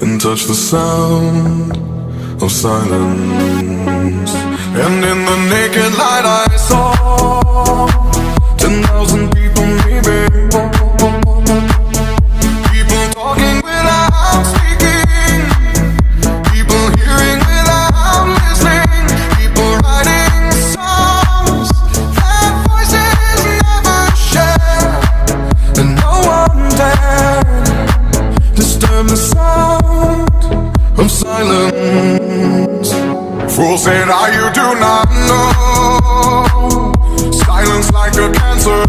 and touch the sound of silence. And in the naked light I saw 10,000 people, maybe. People talking without speaking, people hearing without listening, people writing songs that voices never share, and no one dared disturb the sound of silence. Fool said, you do not know. Silence like a cancer